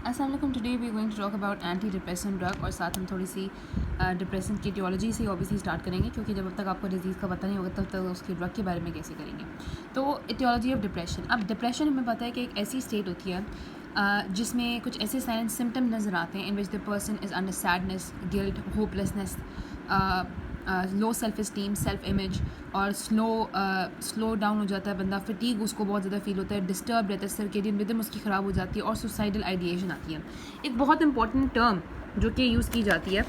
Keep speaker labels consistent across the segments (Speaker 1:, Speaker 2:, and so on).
Speaker 1: अस्सलाम वालेकुम। Today we going to talk about anti depression drug और साथ हम थोड़ी सी डिप्रेशन की टियोलॉजी से ऑब्वियसली स्टार्ट करेंगे, क्योंकि जब तक आपको डिजीज़ का पता नहीं होगा तब तक उसकी ड्रग के बारे में कैसे करेंगे। तो टियोलॉजी ऑफ डिप्रेशन। अब डिप्रेशन हमें पता है कि एक ऐसी स्टेट होती है जिसमें कुछ ऐसे साइन सिम्टम नज़र आते हैं in which the person is under sadness, guilt, hopelessness, low self esteem, self image, और स्लो डाउन हो जाता है बंदा, फटीग उसको बहुत ज़्यादा फील होता है, डिस्टर्ब रहता है, सर्केडियन रिदम उसकी ख़राब हो जाती है, और सुसाइडल आइडिएशन आती है। एक बहुत इंपॉर्टेंट टर्म जो कि यूज़ की जाती है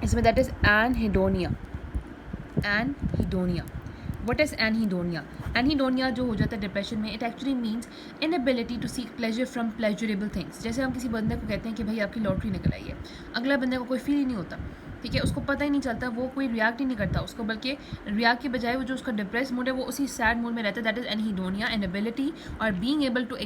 Speaker 1: इसमें, that is anhedonia. Anhedonia, what is anhedonia? Anhedonia जो हो जाता है डिप्रेशन में, it actually means inability to seek pleasure from pleasurable things. जैसे हम किसी बंदे को कहते हैं कि भाई आपकी लॉटरी निकल आई है, अगला बंदे को कोई फील ही नहीं होता, ठीक है, उसको पता ही नहीं चलता, वो कोई रिएक्ट ही नहीं करता उसको, बल्कि रिएक्ट के बजाय वो जो उसका डिप्रेस मूड है वो उसी सैड मूड में रहता है। दैट इज़ एनहेडोनिया, इनएबिलिटी और being able to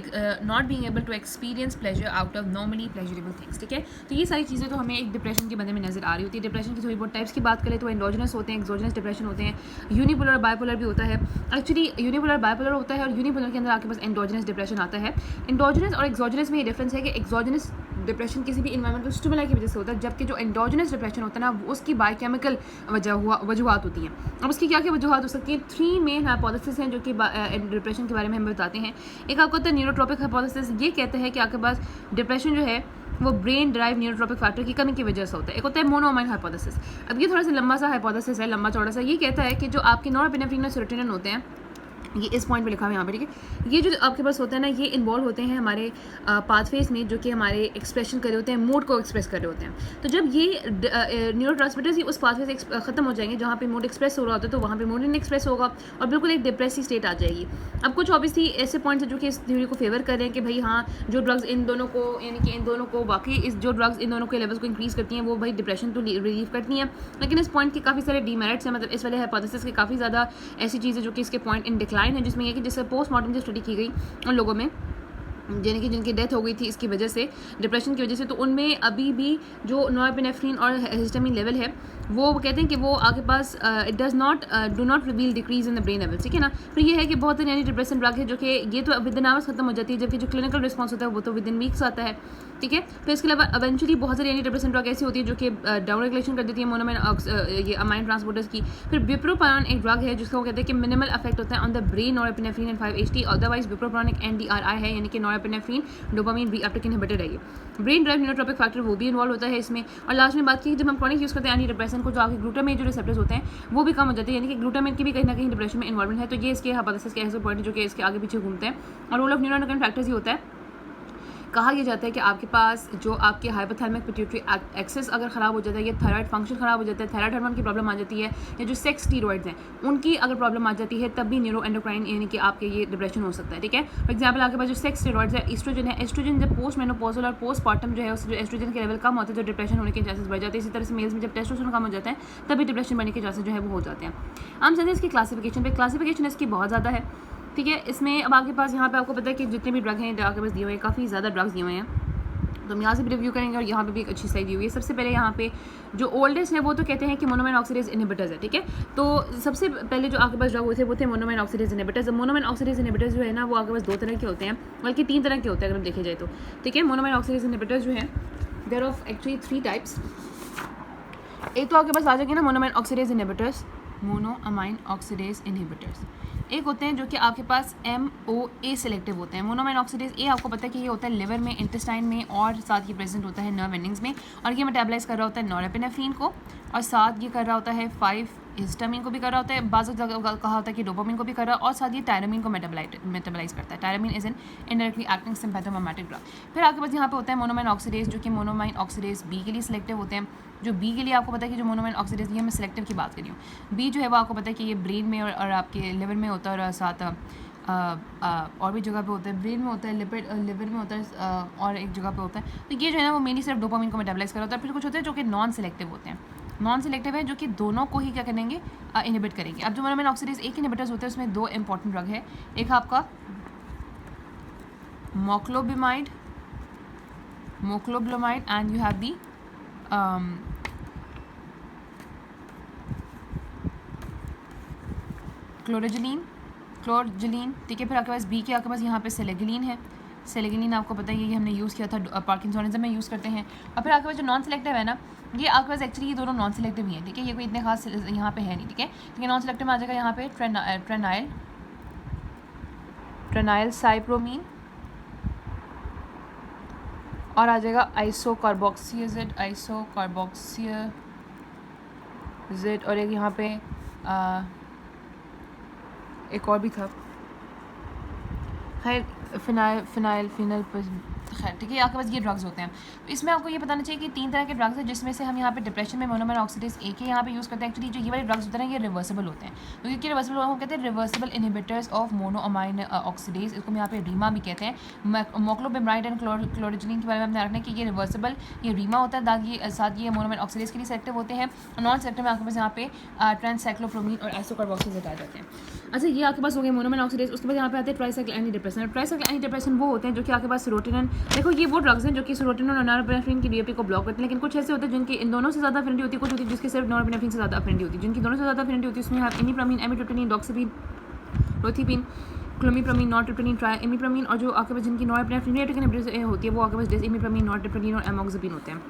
Speaker 1: not being able to experience pleasure out of normally pleasurable things, ठीक है। तो ये सारी चीज़ें तो हमें एक डिप्रेशन के बंदे में नजर आ रही होती है। डिप्रेशन की थोड़ी बहुत टाइप्स की बात करें तो एंडोजेनस होते हैं, एक्सोजेनस डिप्रेशन होते हैं, यूनिपोलर बाइपोलर भी होता है। एक्चुअली यूनिपोलर बाइपोलर होता है और यूनिपोलर के अंदर आपके पास एंडोजेनस डिप्रेशन आता है। एंडोजेनस और एक्सोजेनस में ये डिफरेंस है कि एक्सोजेनस डिप्रेशन किसी भी इन्वायरमेंटल स्टिमुलाई की वजह से होता है, जबकि जो एंडोजेनस डिप्रेशन होता है ना, उसकी बायोकेमिकल वजूहत होती हैं। अब उसकी क्या क्या वजूहत हो सकती हैं? 3 मेन हाइपोथेसिस हैं जो कि डिप्रेशन के बारे में हमें बताते हैं। एक आपको होता है न्यूरोट्रॉपिक हाइपोथेसिस। ये कहते हैं कि आपके पास डिप्रेशन जो है वो ब्रेन ड्राइव न्यूरोट्रॉपिक फैक्टर की कमी की वजह से होता है। एक होता है मोनोमाइन हाइपोथेसिस। अब ये थोड़ा सा लंबा सा हाइपोथेसिस है, लंबा चौड़ा सा। ये कहता है कि जो आपके नॉरएपिनेफ्रिन और सेरोटोनिन होते हैं, ये इस पॉइंट पे लिखा हुआ है यहाँ पे, ठीक है, ये जो आपके पास होता है ना, ये इन्वॉल्व होते हैं हमारे पाथवेज में जो कि हमारे एक्सप्रेशन कर रहे होते हैं, मूड को एक्सप्रेस कर रहे होते हैं। तो जब ये न्यूरोट्रांसमीटर्स ही उस पाथवे से ख़त्म हो जाएंगे जहाँ पे मूड एक्सप्रेस हो रहा होता है, तो वहाँ पे मूड नहीं एक्सप्रेस होगा और बिल्कुल एक डिप्रेसिव स्टेट आ जाएगी। अब कुछ ऑब्वियसली ऐसे पॉइंट्स हैं जो कि इस थ्योरी को फेवर कर रहे हैं कि भाई हाँ, जो ड्रग्स इन दोनों को, यानी कि इन दोनों को वाकई जो ड्रग्स इन दोनों के लेवल्स को इंक्रीज़ करती हैं वो भाई डिप्रेशन तो रिलीव करती हैं, लेकिन इस पॉइंट के काफ़ी सारे डीमेरिट्स हैं। मतलब इस वाले हाइपोथेसिस के काफ़ी ज़्यादा ऐसी चीज़ें जो कि इसके पॉइंट इन डिक्लाइन है, जिसमें यह कि जैसे पोस्टमार्टम जो स्टडी की गई उन लोगों में यानी कि जिनकी डेथ हो गई थी इसकी वजह से, डिप्रेशन की वजह से, तो उनमें अभी भी जो नॉरएपिनेफ्रिन और हिस्टामिन लेवल है वो कहते हैं कि वो आपके पास it does not do not reveal decrease in the brain level, ठीक है ना। फिर ये है कि बहुत एंटी डिप्रेशन ड्रग है जो कि ये तो विद इन आवर्स खत्म हो जाती है, जबकि जो क्लिनिकल रिस्पॉन्स होता है वो तो विद इन वीक्स आता है, ठीक है। फिर इसके अलावा एवेंचुअली बहुत सारी एंटी डिप्रेशन ड्रग ऐसी होती है जो कि डाउन रेगुलेशन कर देती है मोनोमाइन ये अमाइन ट्रांसपोर्टर्स की। फिर बिप्रोपान एक ड्रग है जिसका वो कहते हैं कि मिनिमल इफेक्ट होता है on the brain norepinephrine and 5-HT। Otherwise bupropion एक NDRI है, यानी कि नॉरएपिनेफ्रिन डोपामिन रीअपटेक इनहिबिटर है। ये ब्रेन ड्राइव न्यूरोट्रॉपिक फैक्टर वो भी इन्वॉल्व होता है इसमें। और लास्ट में बात की, जब हम क्रॉनिक यूज़ करते हैं एंटी डिप्रेशन को, जो आपके ग्लूटामेट जो रिसेप्टर्स होते हैं वो भी कम हो जाते हैं, यानी कि ग्लूटामेट की भी कहीं ना कहीं डिप्रेशन में इन्वॉल्वमेंट है। तो ये इसके हाइपोथेसिस के ऐसे पॉइंट जो कि इसके आगे पीछे घूमते हैं। और रोल ऑफ न्यूरोएंडोक्राइन फैक्टर्स ही होता है। कहा यह जाता है कि आपके पास जो आपके हाइपोथैलेमिक पिट्यूटरी एक्सेस अगर ख़राब हो जाता है, या थायराइड फंक्शन ख़राब हो जाता है, थायराइड हार्मोन की प्रॉब्लम आ जाती है, या जो सेक्स स्टीरॉइड्स हैं उनकी अगर प्रॉब्लम आ जाती है, तब भी न्यूरो एंडोक्राइन यानी कि आपके ये डिप्रेशन हो सकता है, ठीक है। फॉर एग्जाम्पल आपके पास जो सेक्स स्टीरॉइड्स है, एस्ट्रोजन है, एस्ट्रोजन जब पोस्ट मेनोपॉजल और पोस्टपार्टम जो है उससे जो एस्ट्रोजन के लेवल कम होते हैं तो डिप्रेशन होने के चांसेस बढ़ जाते हैं। इसी तरह से मेल्स में जब टेस्टोस्टेरोन कम हो जाता है तभी डिप्रेशन बनने के चांसेस जो है वो हो जाते हैं। हम चलते हैं इसकी क्लासिफिकेशन पे। क्लासिफिकेशन इसकी बहुत ज़्यादा है, ठीक है। इसमें अब आपके पास यहाँ पे आपको पता है कि जितने भी ड्रग हैं आपके पास दिए हुए हैं, काफ़ी ज़्यादा ड्रग्स दिए हुए हैं, तो हम यहाँ से भी रिव्यू करेंगे और यहाँ पे भी एक अच्छी साइड दी हुई है। सबसे पहले यहाँ पे जो ओल्डेस्ट है वो तो कहते हैं कि मोनोमाइन ऑक्सीडेज इनहिबिटर्स है, ठीक है। तो सबसे पहले जो आपके पास ड्रग हुए थे वो थे monoamine oxidase inhibitors. Monoamine oxidase inhibitors जो है ना वो आपके पास 2 तरह के होते हैं, बल्कि 3 तरह के होते हैं अगर हम देखे जाए तो, ठीक है। मोनोमाइन ऑक्सीडेज इनहिबिटर्स जो है देयर ऑफ एक्चुअली 3 टाइप्स। एक तो आपके पास आ जाएगी ना monoamine oxidase inhibitors, monoamine oxidase inhibitors. एक होते हैं जो कि आपके पास MOA सेलेक्टिव होते हैं। मोनोमाइन ऑक्सीडेज ए आपको पता है कि ये होता है लिवर में, इंटेस्टाइन में, और साथ ये प्रेजेंट होता है नर्व एंडिंग्स में, और ये मेटाबलाइज कर रहा होता है नॉरएपिनेफ्रिन को, और साथ ये कर रहा होता है 5 हिस्टामिन को भी कर रहा होता है, बाज़ जगह कहा होता है कि डोपामिन को भी कर रहा है, और साथ ये टायरामिन को मेटाबलाइज करता है। Tyramine is an indirectly acting sympathomimetic drug. फिर आपके पास यहाँ पे होता है मोनोमाइन ऑक्सीडेज जो कि मोनोमाइन ऑक्सीडेज बी के लिए सिलेक्टिव होते हैं। जो बी के लिए आपको पता है कि जो मोनोमाइन ऑक्सीडेज, ये मैं सिलेक्टिव की बात कर रही हूँ। बी जो है वो आपको पता है कि ये ब्रेन में और आपके लिवर में होता है, और साथ और भी जगह पे होता है, ब्रेन में होता है, लिवर में होता है, और एक जगह पे होता है। तो ये जो है ना वो मेनली सिर्फ डोपामिन को मेटाबलाइज कर होता है। फिर कुछ होते हैं जो कि नॉन सिलेक्टिव होते हैं। नॉन सिलेक्टिव है जो कि दोनों को ही क्या करेंगे, इनहिबिट करेंगे। अब जो मोनोमाइन ऑक्सीडेज एक इनहिबिटर्स होते हैं उसमें 2 इंपॉर्टेंट ड्रग है। एक आपका मोक्लोब्लेमाइड एंड यू हैव दी क्लोरजलीन, ठीक है। फिर आपके पास बी के आपके पास यहाँ पे सेलेगिलीन है। सेलेगिनिन आपको पता है ये हमने यूज़ किया था पार्किंसोनिज्म में यूज़ करते हैं। और फिर आपके पास जो नॉन सेलेक्टिव है ना, ये आपके पास एक्चुअली ये दोनों नॉन सेलेक्टिव ही हैं, ठीक है, ये कोई इतने खास यहाँ पे है नहीं, ठीक है। ठीक है, नॉन सेलेक्टिव में आ जाएगा यहाँ पे ट्रेनाइल साइप्रोमीन, और आ जाएगा आइसोकार्बोक्सियाजिड, और एक यहाँ पे एक और भी था, खैर फिनाइल खैर, ठीक है, आपके पास ये ड्रग्स होते हैं। तो इसमें आपको ये बताना चाहिए कि 3 तरह के ड्रग्स हैं, जिसमें से हम यहाँ पे डिप्रेशन में मोनोमर ऑक्सीडेज ए के यहाँ पे यूज़ करते हैं। एक्चुअली जो ये वाले ड्रग्स होते हैं ना, ये रिवर्सिबल होते हैं, तो क्योंकि रिवर्सिबल हम कहते हैं reversible inhibitors of monoamine oxidase, इसको हम यहाँ पे रीमा भी कहते हैं। मोक्लोबिमराइड एंड क्लोरोजिनिन के बारे में हमने रखना है कि ये रिवर्सिबल, ये रीमा होता है, साथ ये मोनोअमाइन ऑक्सीडेज के लिए सेलेक्टिव होते हैं। नॉन सेलेक्टिव में आपके पास यहाँ पे ट्रांससाइक्लोप्रोमीन और आइसोकार्बोक्सिलेज आ जाते हैं। अच्छा, ये आपके पास हो गए मोनोअमाइन ऑक्सीडेज। उसके बाद यहाँ पे आते हैं tricyclic anti depression. Tricyclic anti depression वो होते हैं जो कि आपके पास सेरोटोनिन, देखो ये वो ड्रग्स हैं जो कि सेरोटोनिन और नॉरएपिनेफ्रिन की डीएपटी को ब्लॉक करते हैं, लेकिन कुछ ऐसे होते हैं जिनकी इन दोनों से ज़्यादा अफिनिटी होती है, कुछ होती है जिसकी सिर्फ नॉरएपिनेफ्रिन से ज़्यादा अफिनिटी होती है। जिनकी दोनों से ज़्यादा अफिनिटी होती है उसमें आप इमिप्रामीन, एमिट्रिप्टोनिन, डॉक्सिपिन, रोथिपिन, क्लोमिप्रामीन, नॉरट्रिप्टोनिन, ट्राइमिप्रामीन, और जो आपके पास जिनकी नॉरएपिनेफ्रिन होती है वो आपके पास जैसे इमिप्रामीन, नॉरट्रिप्टोनिन और एमोक्सिपिन होते हैं।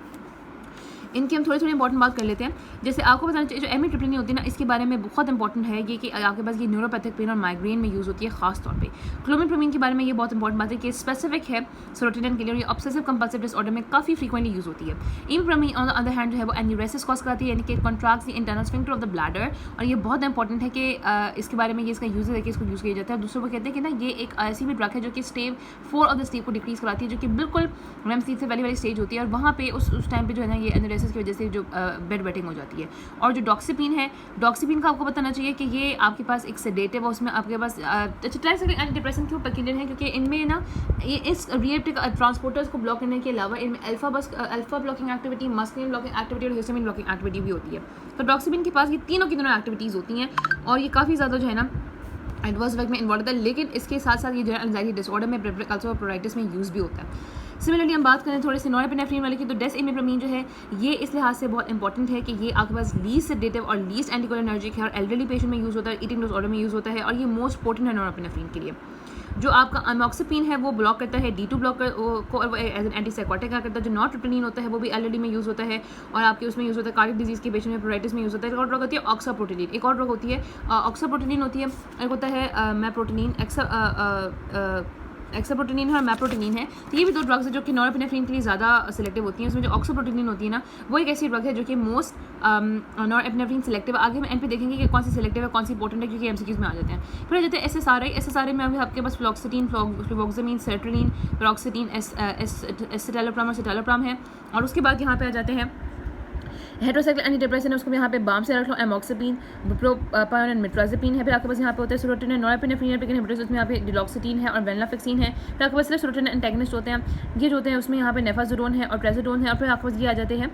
Speaker 1: इनकी हम थोड़ी इंपॉर्टेंट बात कर लेते हैं। जैसे आपको बताना चाहिए जो एमिट्रिप्टोनिन होती है ना, इसके बारे में बहुत इंपॉर्टेंट है ये कि आपके पास ये न्यूरोपैथिक पेन और माइग्रेन में यूज़ होती है खास तौर पे। क्लोमिप्रामीन के बारे में ये बहुत इंपॉर्टेंट बात है कि स्पेसिफिक है सेरोटोनिन के लिए, और ये ऑब्सेसिव कंपल्सिव डिसऑर्डर में काफ़ी फ्रीक्वेंटली यूज़ होती है। इमिप्रामीन ऑन द अदर हैंड जो है वो एन्यूरेसिस कॉज कराती है, यानी कि contracts the internal sphincter of the bladder, और ये बहुत इंपॉर्टेंट है कि इसके बारे में ये इसका यूज़ है कि इसको यूज़ किया जाता है। दूसरों को कहते हैं कि ना ये एक ऐसी भी ड्रग है जो कि स्टेज 4 ऑफ द स्लीप को डिक्रीज कराती है, जो कि बिल्कुल रेम स्लीप से वाली स्टेज होती है, और वहाँ पे उस टाइम पे जो है ना ये एन्यूरेसिस की वजह से जो बेड वेटिंग हो जाती है। और जो डॉक्सिपिन है, डॉक्सिपिन का आपको बताना चाहिए कि ये आपके पास एक सेडेटिव है, उसमें आपके पास ट्राइसाइक्लिक एंटी डिप्रेशन क्यों पेक्यूलियर है, क्योंकि इनमें ना ये इस रिएप्टिक ट्रांसपोर्टर्स को ब्लॉक करने के अलावा इनमें alpha blocking activity, masculine blocking activity और हिस्टामिन ब्लॉकिंग एक्टिविटी भी होती है। तो डॉक्सिपिन के पास ये तीनों की दोनों एक्टिविटीज़ होती हैं, और ये काफ़ी ज़्यादा जो है ना एडवर्स इफेक्ट में इन्वॉल्व होता है, लेकिन इसके साथ साथ ये जो है एंजाइटी डिसऑर्डर में, अल्सोप्राइटिस में यूज़ भी होता है। सिमिलरली हम बात करें थोड़ी सी नॉरएपिनेफ्रिन वाले की, तो डेसिमिप्रामीन जो है ये इस लिहाज से बहुत इंपॉर्टेंट है कि ये आपके पास लीस्ट सेडेटिव और लीस्ट एंटीकोलिनर्जिक है, और एल्डरली पेशेंट में यूज़ होता है, ईटिंग डिसऑर्डर में यूज़ होता है, और ये मोस्ट पोटेंट है नॉरएपिनेफ्रिन के लिए। जो आपका अमोक्सिपिन है वो ब्लॉक करता है D2 ब्लॉकर को, और एज एन एंटीसाइकोटिक क्या करता है। जो नॉरट्रिप्टोनिन होता है वो भी एलएलडी में यूज़ होता है, और आपके उसमें यूज़ होता है कार्डियक डिजीज़ के पेशेंट में, प्रोराइटिस में यूज़ होता है। एक और ड्रग होती है ऑक्साप्रोटिलीन, एक और ड्रग होती है ऑक्साप्रोटिलीन होती है, एक होता है मैप्रोटिलीन, एक्साप्रोटिलीन है और मैप्रोटिलीन है। तो ये भी दो ड्रग्स है जो कि नॉरएपिनेफ्रिन के लिए ज़्यादा सिलेक्टिव होती हैं। उसमें जो ऑक्साप्रोटिलीन होती है ना, वो एक ऐसी ड्रग है जो कि मोस्ट नॉरएपिनेफ्रिन सिलेक्टिव है। आगे हम एंड पे देखेंगे कि कौन सी सिलेक्टिव है, कौन सी इंपॉर्टेंट है, क्योंकि एमसीक्यूज़ में आ जाते हैं। फिर आ जाते हैं एसएसआरआई में आपके पास फ्लॉक्सिटीन, फ्लुवोक्सामिन, सर्ट्रिलिन, पेरोक्सिटीन, एसिटालोप्राम और सिटालोप्राम है। और उसके बाद यहाँ पे आ जाते हैं हेटेरोसाइक्लिक एंटी डिप्रेशन है, उसको यहाँ पे बाम से रख लो, एमोक्सिपिन, बुप्रोपियोन एंड मिट्राजिपिन है। फिर आपके पास यहाँ पे होता है सेरोटोनिन, नॉरएपिनेफ्रिन इनहिबिटर्स, उसमें यहाँ पे डिलॉक्सिटीन है और वेनलाफेक्सिन है। फिर आपके पास सिर्फ सेरोटोनिन एंटेगनिस्ट होते हैं, ये जो होते हैं उसमें यहाँ पे नेफाजोडोन है और ट्रेजोडोन है। और फिर आपके पास ये आ जाते हैं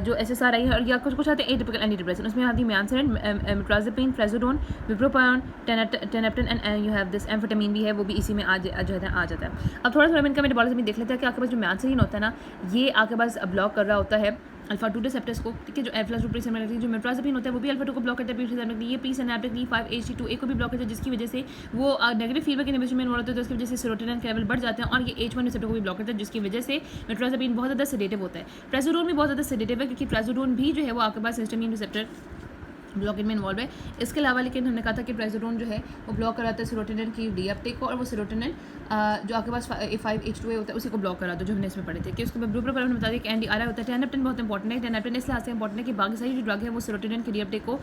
Speaker 1: जो एसएसआरआई है, और ये कुछ आते हैं एटिपिकल एंटी डिप्रेशन, उसमें आती है mianserin, mirtazapine, trazodone, bupropion, tianeptine and you have this amphetamine भी है, वो भी इसी में आ जाता है। अब थोड़ा इनका मेटाबॉलिज्म देख लेते हैं कि आपके पास जो मियांसेरिन होता है ना, ये आपके पास ब्लॉक कर रहा होता है अल्फा-2 रिसेप्टर्स को, ठीक है। जो एफ्लाटोन प्रीसिनेप्टिक, जो मिट्राजिपिन होता है वो भी अल्फा-2 को ब्लॉक करता है, प्रीसिनेप्टिक ये प्रीसिनेप्टिक 5-HT2A को भी ब्लॉक करता है, जिसकी वजह से वो नेगेटिव फीडबैक इनहिबिशन में इन्वॉल्व होता है, तो इसकी वजह से सेरोटोनिन के लेवल बढ़ जाते हैं, और ये H1 रिसेप्टर को भी ब्लॉक करता है, जिसकी वजह से मिट्राजिपिन बहुत ज़्यादा सेडेटिव होता है। ट्रेजोडोन भी बहुत ज़्यादा सेडेटिव है, क्योंकि ट्रेजोडोन भी जो है वो आपके पास हिस्टामिन रिसेप्टर ब्लॉकिंग में इन्वॉल्व है। इसके अलावा लेकिन हमने कहा था कि ट्रेजोडोन जो है वो ब्लॉक कराता है सेरोटोनिन की डीएप्टेक को, और वो सेरोटोनिन जो आपके पास 5-HT2A होता है उसी को ब्लॉक कराता है, जो हमने इसमें पढ़े थे। कि उसके बाद ब्लूप्रोपियोन में बता दें कि एनडीआरआई होता है। टेनेप्टन बहुत इंपॉर्टेंट है, टेनेप्टन इस लिहाज से इंपॉर्टेंट है कि बाकी सारी जो ड्रग है वो सेरोटोनिन की डीएप्टेक को,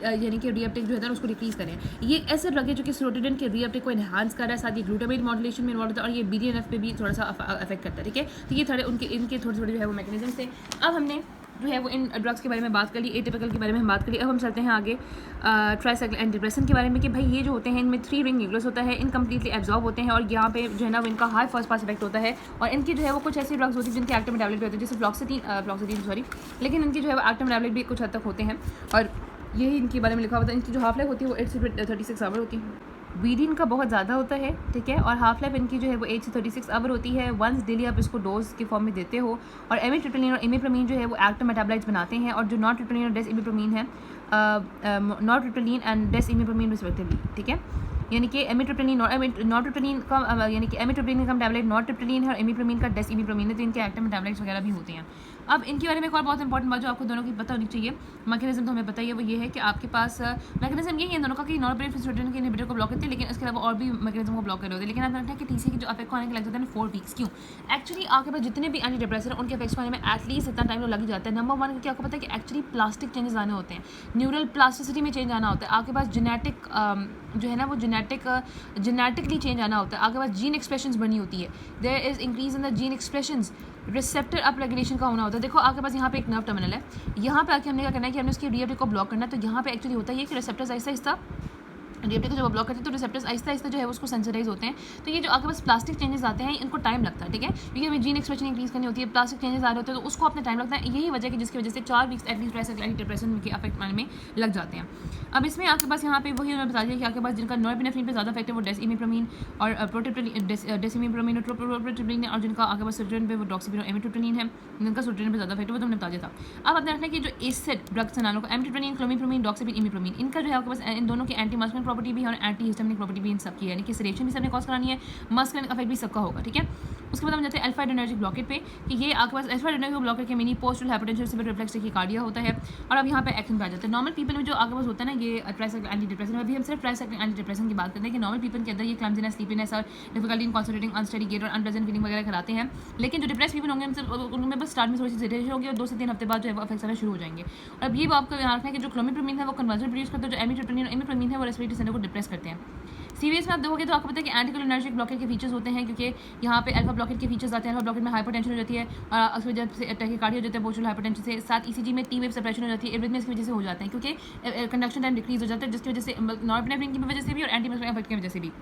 Speaker 1: यानी कि डीएप्टेक जो है उसको डिक्रीज करें। ये ऐसा ड्रग है जो कि सेरोटोनिन के डीएप्टेक को एनहांस कर रहा है, साथ ही ग्लूटामेट मॉड्यूलेशन में इन्वॉल्व होता है, और ये BDNF पे भी थोड़ा सा अफेक्ट करता है, ठीक है। तो ये थोड़े इनके थोड़े जो है वो मैकेनिज्म थे। अब हमने जो है वो इन ड्रग्स के बारे में बात कर ली, एटिपिकल के बारे में हम बात करी। अब हम चलते हैं आगे ट्राइसाइक्लिक एंटी डिप्रेशन के बारे में, कि भाई ये जो होते हैं इनमें 3 रिंग न्यूक्लियस होता है, इनकम्प्लीटली एब्जॉर्ब होते हैं, और यहाँ पे जो है ना वो इनका हाई फर्स्ट पास इफेक्ट होता है, और इनकी जो है वो कुछ ऐसी ड्रग्स होती है जिनके एक्टिव मेटाबॉलिट भी होते हैं, जैसे फ्लॉक्सिटीन, लेकिन इनकी जो है वो एक्टिव मेटाबॉलिट भी कुछ हद तक होते हैं, और यही इनके बारे में लिखा होता है। इनकी जो हाफ लाइफ होती है वो 8 से 36 आवर होती है। बीडीन का बहुत ज़्यादा होता है, ठीक है, और हाफ लाइफ इनकी जो है वो 8 से 36 आवर होती है। वंस डेली आप इसको डोज के फॉर्म में देते हो। और एमिट्रिप्टोलिन और इमिप्रामीन जो है वो एक्टिव मेटाबोलाइट्स बनाते हैं, और जो नॉरट्रिप्टोलिन और डेसिमिप्रामीन है, नॉरट्रिप्टोलिन एंड डेसिमिप्रामीन रिस्पेक्टिवली, ठीक है। यानी कि एमिट्रिप्टोलीन नॉरट्रिप्टोलीन का यानी कि एमिट्रिप्टोलीन का टैबलेट नॉरट्रिप्टोलीन है और इमिप्रोमिन का डेसिमिप्रोमिन है, तो इनके एक्टिव टैबलेट्स वगैरह भी होते हैं। अब इनके बारे में एक और बहुत इंपॉर्टेंट बात जो आपको दोनों की पता होनी चाहिए, मैकेनिज्म तो हमें पता ही है, वो ये है कि आपके पास मैकेनिज्म ये है दोनों का कि नॉरपेनिफ्रिन के इनहिबिटर को ब्लॉक करते हैं, लेकिन इसके अलावा और भी मैकेनिज्म को ब्लॉक कर रहे होते हैं। लेकिन आप देखते हैं कि टीसी की जो इफेक्ट आने के लग जाता है 4 वीक्स। क्यों? एक्चुअली आपके पास जितने भी एंटी डिप्रेसर हैं उनके इफेक्ट्स आने में एटलीस्ट इतना टाइम लग ही जाता है। नंबर 1 क्योंकि आपको पता है कि एक्चुअली प्लास्टिक चेंजेस आने होते हैं, न्यूरल प्लास्टिसिटी में चेंज आना होता है, आपके पास जेनेटिक जो है ना वो जेनेटिकली चेंज आना होता है, आपके पास जीन एक्सप्रेशंस बनी होती है, there is increase in the gene expressions, receptor up regulation का होना होता है। देखो आपके पास यहाँ पे एक नर्व टर्मिनल है, यहाँ पे आके हमने क्या करना है कि हमने उसकी रीएप्टिक को ब्लॉक करना है। तो यहाँ पे एक्चुअली होता है कि रिसेप्टर्स आहिस्ता आहिस्ता रीएप्टिक को जब ब्लॉक करते हैं तो रिसेप्टर्स आहिस्ता आहिस्ता जो है उसको सेंसिटाइज होते हैं। तो ये जो आपके पास प्लास्टिक चेंजेस आते हैं इनको टाइम लगता है, ठीक है, क्योंकि हमें जीन एक्सप्रेशन इंक्रीज करनी होती है, प्लास्टिक चेंजेस आ रहे होते हैं तो उसको अपना टाइम लगता है। यही वजह है कि जिसकी वजह से 4 वीक्स एटलीस्ट ट्राइसाइक्लिक डिप्रेशन के अफेक्ट आने में लग जाते हैं। अब इसमें आपके पास यहाँ पे वही उन्होंने बता दिया कि आपके पास जिनका नॉरपेनेफ्रिन पे ज़्यादा इफेक्ट है वो डेसिमिप्रोमिन और डेसिमिप्रोमिन और ट्रोप्रोटिप्लिन, और जिनका आपके पास सोल्ट्रेन पे वो डॉक्सीपिन और एमिट्रिप्टोलीन है, जिनका सोल्ट्रेन पे ज़्यादा इफेक्ट है वो तो हमने बता दिया था। अब अपने रखना है कि जो एसिड ड्रग्स नालों को एमिट्रिप्टोलीन, क्लोमिप्रोमिन, डॉक्सीपिन, इमिप्रोमिन, इनका जो है आपके पास इन दोनों की एंटी मस्कुलिन प्रॉपर्टी भी है और एंटी हिस्टामिनिक प्रॉपर्टी भी इन सब की है, यानी कि सेडेशन भी सबने कॉज करानी है, मस्कुलिन इफेक्ट भी सबका होगा, ठीक है। उसके बाद हम जाते हैं अल्फा एड्रेनर्जिक ब्लॉकेट पे कि ये आपके पास अल्फा एड्रेनर्जिक ब्लॉकेट के मिनी पोस्टल हाइपरटेंशन से रिफ्लेक्स टैकीकार्डिया होता है। और अब यहाँ पे एक्शन पे आ जाता है। नॉर्मल पीपल में जो आपके पास होता है ना ये ट्राइसाइक्लिक एंटी डिप्रेशन, अभी हम सिर्फ ट्राइसाइक्लिक एंटी डिप्रेशन की बात करते हैं कि नॉर्मल पीपल के अंदर ये क्लमजीनेस, स्लीपीनेस और difficulty in concentrating, unsteady gait और अनप्लेजेंट फीलिंग वगैरह कराते हैं। लेकिन जो डिप्रेस पीपल होंगे उनमें बस स्टार्ट में थोड़ी सी सेडेशन होगी और 2 से 3 हफ्ते बाद जो है वो इफेक्ट्स आना शुरू हो जाएंगे। और अब ये आपको ध्यान रखना है कि जो क्लोमिप्रोमिन है वो कन्वर्जन प्रोड्यूस करते हैं, जो एमिट्रिप्टोलीन और इमिप्रोमिन है वो रेस्पिरेटरी सेंटर को डिप्रेस करते हैं। सीरियस में आप देखोगे तो आपको पता है कि एंटीकोलिनर्जिक ब्लॉकेट के फीचर्स होते हैं, क्योंकि यहाँ पे अल्फा ब्लॉकेट के फीचर्स आते हैं। अल्फा ब्लॉकेट में हाइपरटेंशन हो जाती है और उस वजह से टैकीकार्डिया हो जाता है पोस्टल हाइपरटेंशन से, साथ ईसीजी में टी वेव सप्रेशन हो जाती है, एरिथमियास की वजह से हो जाते हैं, क्योंकि कंडक्शन टाइम डिक्रीज हो जाता है, जिसकी वजह से नॉरपेनेफ्रिन की वजह से भी और एंटी मस्कुलिन इफेक्ट की वजह से भी।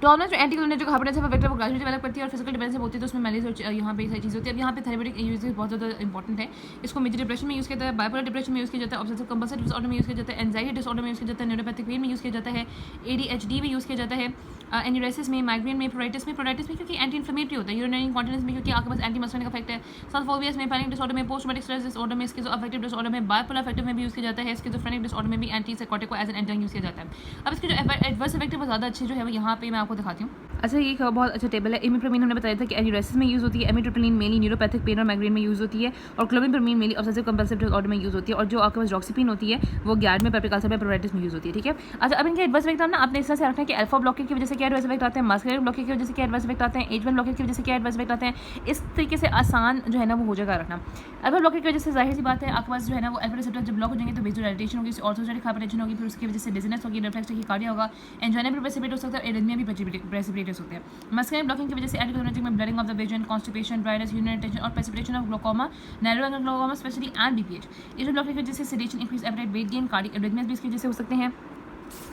Speaker 1: टॉलरेंस जो एंटीकोलिनर्जिक हाइपरटेंसिव इफेक्ट है वो ग्रेजुअली डेवलप करती है और फिजिकल डिपेंडेंस होती है, तो उसमें मैलेज यहाँ पे सारी चीज़ होती है। अब यहाँ पे थेरेपेटिक यूजेज बहुत ज़्यादा इंपॉर्टेंट है। इसको मेजर डिप्रेशन में यूज़ किया जाता है, बाइपोलर डिप्रेशन में यूज़ किया जाता है, ऑब्सेसिव कंपल्सिव डिसऑर्डर में यूज़ किया जाता है, एंजाइटी डिसऑर्डर में यूज़ किया जाता है, न्यूरोपैथिक पेन में यूज़ किया जाता है, ADHD में यूज़ किया जाता है, एन्यूरेसिस में, माइग्रेन में, प्रोराइटिस में क्योंकि एंटी इन्फ्लेमेटरी होता है, यूरिनरी इंकॉन्टिनेंस में क्योंकि आपके पास एंटी मस्कुलिन का इफेक्ट है, साइकोफोबियास में, पैनिक डिसऑर्डर में, पोस्ट ट्रॉमेटिक स्ट्रेस डिसऑर्डर में, स्किज़ोअफेक्टिव डिसऑर्डर में, बाइपोलर अफेक्टिव में भी यूज़ किया जाता है, स्किज़ोफ्रेनिक डिसऑर्डर में भी एंटी साइकोटिक को एज एन एंटी यूज़ किया जाता है। अब इसके जो एडवर्स इफेक्ट है वो ज़्यादा अच्छे जो है वो यहाँ पे मैं आपको दिखाती हूँ। अच्छा, ये बहुत अच्छा टेबल है। इमिप्रोमिन हमने बताया था कि एन्यूरेसिस में यूज़ होती है, एमिट्रिप्टोलीन मेनली न्यूरोपैथिक पेन और माइग्रेन में यूज़ होती है, और क्लोमिप्रोमिन मेनली ऑब्सेसिव कंपल्सिव डिसऑर्डर में यूज़ होती है, और जो आपके पास डॉक्सीपिन होती है वो गैड में, पेप्टिक अल्सर में, प्रोराइटिस में यूज़ होती है, ठीक है। अच्छा, अब इनके एडवर्स इफेक्ट ना आपने इस तरह से रखना है कि अल्फा ब्लॉकेट की वजह से क्या एडवर्स इफेक्ट आते हैं, मस्कुलर ब्लॉकेट की वजह से क्या एडवर्स इफेक्ट आते हैं, H1 ब्लॉकेट की वजह से क्या एडवर्स इफेक्ट आते हैं। इस तरीके से आसान जो है ना वो हो जाएगा रखना। अल्फा ब्लॉकेट की वजह से जाहिर सी बात है आपके पास जो है ना वो अल्फा रिसेप्टर जब ब्लॉक हो जाएंगे तो वेसोडाइलेशन होगी, ऑर्थोस्टैटिक हाइपरटेंशन होगी, फिर उसकी वजह से डिजीनेस होगी, रिफ्लेक्स टैकीकार्डिया होगा, एंजाइना भी प्रेसिपिटेट हो सकता है, एरिथमिया भी प्रेसिपिटेट होते हैं। मस्कुलर ब्लॉकिंग की वजह से एंटीकोलिनर्जिक में blurring of the vision, constipation, dryness, urinary tension और precipitation of glaucoma, narrow angle glaucoma specially and BPH. ये ब्लॉकेट की वजह से sedation, increase appetite, weight gain, cardiac arrhythmias भी इसकी वजह से हो सकते हैं,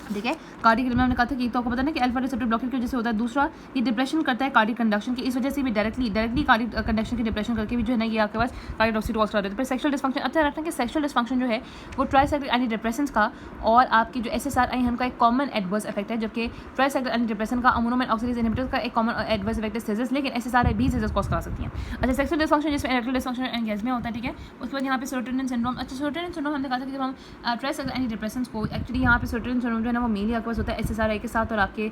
Speaker 1: ठीक है। कार्डियक में हमने कहा था कि तो आपको पता है ना कि अल्फा रिसेप्टर ब्लॉकेट की वजह से होता है। दूसरा, ये डिप्रेशन करता है कार्डियक कंडक्शन की, इस वजह से भी डायरेक्टली कार्डियक कंडक्शन की डिप्रेशन करके भी जो है ना ये आपके पास कार्डियक टॉक्सिसिटी कॉज करता है। फिर सेक्सुअल डिस्फंक्शन, अच्छा रखना है कि सेक्सुअल डिस्फंक्शन जो है वो ट्राइसाइक्लिक एंटी डिप्रेशंस का और आपकी जो SSRI का एक कॉमन एडवर्स इफेक्ट है, जबकि ट्राइसाइक्लिक एंटी डिप्रेशन का अमोनोमेन ऑक्सीडेज इनहिबिटर का एक कॉमन एडवर्स इफेक्ट है सीजर्स, लेकिन SSRI भी सीजर्स कॉज करा सकती हैं। अच्छा, सेक्सुअल डिस्फंक्शन जिसमें इरेक्टाइल डिस्फंक्शन एंड गैस्मिया होता है, ठीक है। उसके बाद यहाँ पे सेरोटोनिन सिंड्रोम, अच्छा सेरोटोनिन सिंड्रोम हमने कहा था कि जब हम ट्राइसाइक्लिक एंटी डिप्रेशंस को एक्चुअली यहाँ पे सेरोटोनिन सिंड्रोम जो है ना वो मेनली आपके पास होता है SSRI के साथ और आपके